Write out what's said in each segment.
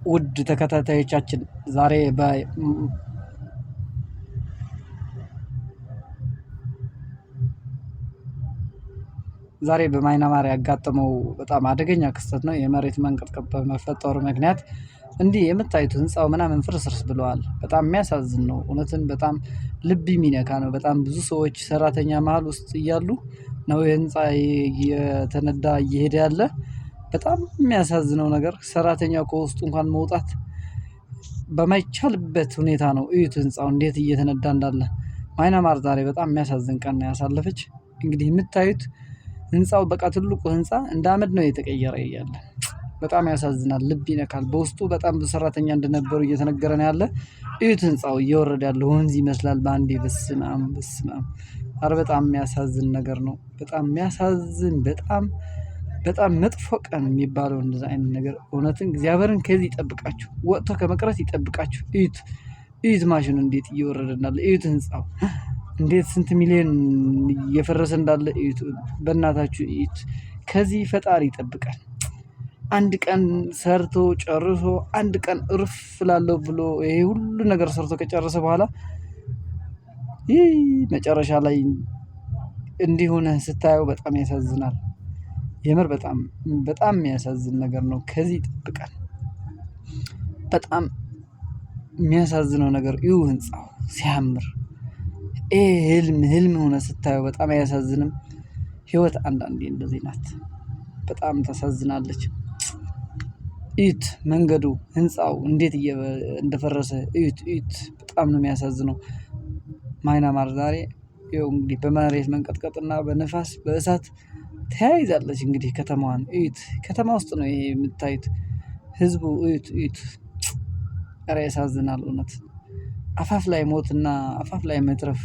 ውድ ተከታታዮቻችን ዛሬ በማይናማር ያጋጠመው በጣም አደገኛ ክስተት ነው። የመሬት መንቀጥቀጥ በመፈጠሩ ምክንያት እንዲህ የምታዩት ህንፃው ምናምን ፍርስርስ ብለዋል። በጣም የሚያሳዝን ነው። እውነትን በጣም ልብ የሚነካ ነው። በጣም ብዙ ሰዎች ሰራተኛ መሃል ውስጥ እያሉ ነው የህንፃ እየተነዳ እየሄደ ያለ። በጣም የሚያሳዝነው ነገር ሰራተኛው ከውስጡ እንኳን መውጣት በማይቻልበት ሁኔታ ነው። እዩት ህንፃው እንዴት እየተነዳ እንዳለ። ማይናማር ዛሬ በጣም የሚያሳዝን ቀን ነው ያሳለፈች። እንግዲህ የምታዩት ህንፃው በቃ ትልቁ ህንፃ እንደ አመድ ነው የተቀየረ እያለ በጣም ያሳዝናል። ልብ ይነካል። በውስጡ በጣም ብዙ ሰራተኛ እንደነበሩ እየተነገረ ነው ያለ። እዩት ህንፃው እየወረደ ያለው ወንዝ ይመስላል በአንዴ። በስመአብ በስመአብ። ኧረ በጣም የሚያሳዝን ነገር ነው። በጣም የሚያሳዝን በጣም መጥፎ ቀን የሚባለው እንደዛ አይነት ነገር። እውነትን እግዚአብሔርን ከዚህ ይጠብቃችሁ፣ ወጥቶ ከመቅረት ይጠብቃችሁ። እዩት ማሽኑ እንዴት እየወረደ እንዳለ። እዩት ህንፃው እንዴት ስንት ሚሊዮን እየፈረሰ እንዳለ እዩት። በእናታችሁ እዩት። ከዚህ ፈጣሪ ይጠብቃል። አንድ ቀን ሰርቶ ጨርሶ አንድ ቀን እርፍ እላለሁ ብሎ ይሄ ሁሉ ነገር ሰርቶ ከጨረሰ በኋላ ይህ መጨረሻ ላይ እንዲህ ሆነህ ስታየው በጣም ያሳዝናል። የምር በጣም የሚያሳዝን ነገር ነው። ከዚህ ይጠብቃል። በጣም የሚያሳዝነው ነገር እዩ ህንፃው ሲያምር። ህልም ሆነ ስታየው በጣም አያሳዝንም? ህይወት አንዳንዴ እንደዚህ ናት። በጣም ታሳዝናለች። እዩት መንገዱ ህንፃው እንዴት እንደፈረሰ እዩት። በጣም ነው የሚያሳዝነው። ማይናማር ዛሬ ይኸው እንግዲህ በመሬት መንቀጥቀጥና በንፋስ በእሳት ተያይዛለች። እንግዲህ ከተማዋን እዩት። ከተማ ውስጥ ነው ይሄ የምታዩት። ህዝቡ እዩት። ኧረ ያሳዝናል እውነት። አፋፍ ላይ ሞትና አፋፍ ላይ መትረፍ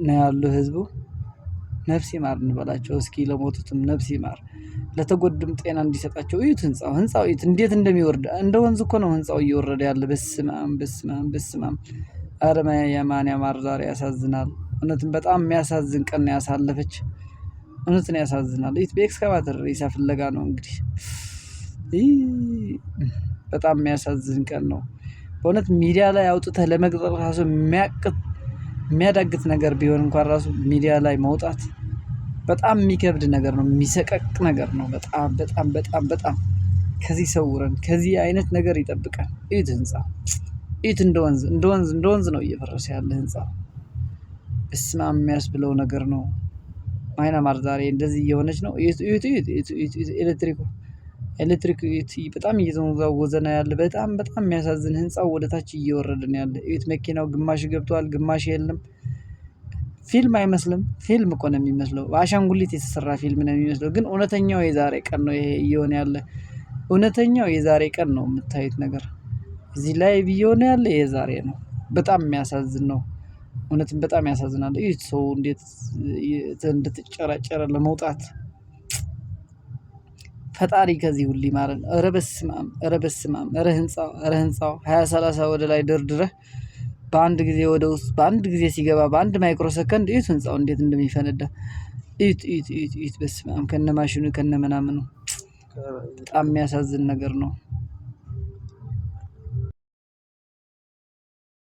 ነው ያለው ህዝቡ። ነፍስ ይማር እንበላቸው እስኪ። ለሞቱትም ነፍስ ይማር፣ ለተጎዱም ጤና እንዲሰጣቸው። እዩት ህንፃው እዩት እንዴት እንደሚወርድ። እንደ ወንዝ እኮ ነው ህንፃው እየወረደ ያለ። በስመአብ። ኧረ ማይናማር ዛሬ ያሳዝናል። እውነትም በጣም የሚያሳዝን ቀን ነው ያሳለፈች። እውነትን ያሳዝናል። እዩት በኤክስካቫተር ሬሳ ፍለጋ ነው እንግዲህ። በጣም የሚያሳዝን ቀን ነው በእውነት። ሚዲያ ላይ አውጥተህ ለመግለጽ ራሱ የሚያዳግት ነገር ቢሆን እንኳን ራሱ ሚዲያ ላይ መውጣት በጣም የሚከብድ ነገር ነው። የሚሰቀቅ ነገር ነው። በጣም ከዚህ ሰውረን፣ ከዚህ አይነት ነገር ይጠብቃል። እዩት ህንፃ እዩት። እንደ ወንዝ ነው እየፈረሰ ያለ ህንፃ። በስመአብ የሚያስብለው ነገር ነው። ማይናማር ዛሬ እንደዚህ እየሆነች ነው። እዩት ኤሌክትሪክ በጣም እየተወዛወዘ ነው ያለ። በጣም የሚያሳዝን። ህንፃው ወደ ታች እየወረደ ነው ያለ። እዩት መኪናው ግማሽ ገብቷል፣ ግማሽ የለም። ፊልም አይመስልም? ፊልም እኮ ነው የሚመስለው። በአሻንጉሊት የተሰራ ፊልም ነው የሚመስለው። ግን እውነተኛው የዛሬ ቀን ነው ይሄ እየሆነ ያለ። እውነተኛው የዛሬ ቀን ነው የምታዩት ነገር። እዚህ ላይ እየሆነ ያለ የዛሬ ነው። በጣም የሚያሳዝን ነው። እውነትም በጣም ያሳዝናል። እዩት ሰው እንዴት እንድትጨራጨረ ለመውጣት። ፈጣሪ ከዚህ ሁሉ ይማረን። ኧረ በስመአብ። ኧረ ህንፃው 20-30 ወደ ላይ ደርድረህ በአንድ ጊዜ ወደ ውስጥ በአንድ ጊዜ ሲገባ በአንድ ማይክሮ ሰከንድ እዩት ህንፃው እንዴት እንደሚፈነዳ። እዩት በስመአብ። ከነማሽኑ ከነምናምኑ በጣም የሚያሳዝን ነገር ነው።